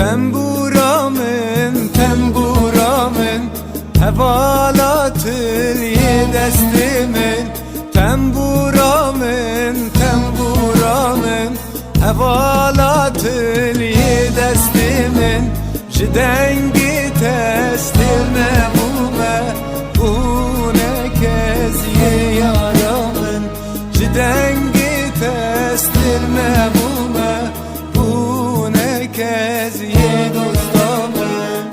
تنبورامن تنبورامن هوالاتر دستمن تنبورامن تنبورامن هوالاتر دستمن جدنگی تستر نبومه بونه کزی یارامن جدنگی تستر نبومه بونه کزی دوستامن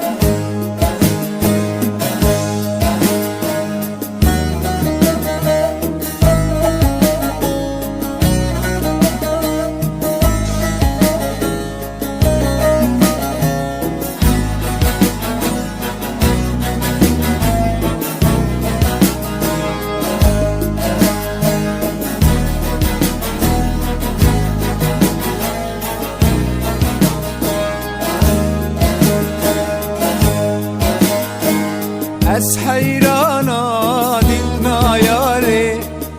از حیرانا دیدنا یاره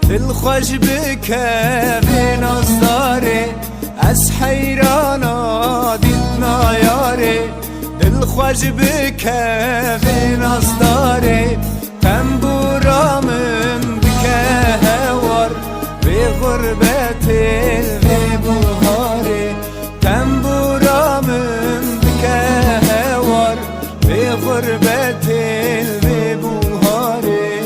دل خوش بکه به نازداره از حیرانا دیدنا یاره دل خوش بکه به نازداره تنبورامن بکه هوار به غربت به بهاره تنبورامن بکه هوار به غربت به بهاره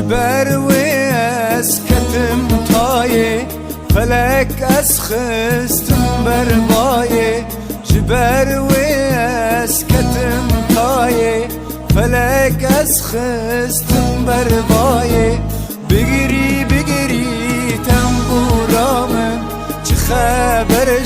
بروی از کتم تایه فلک از خستم بربایه جبروی از کتم تایه فلک از خستم بربایه بگیری بگیری تنبورامن چه خبر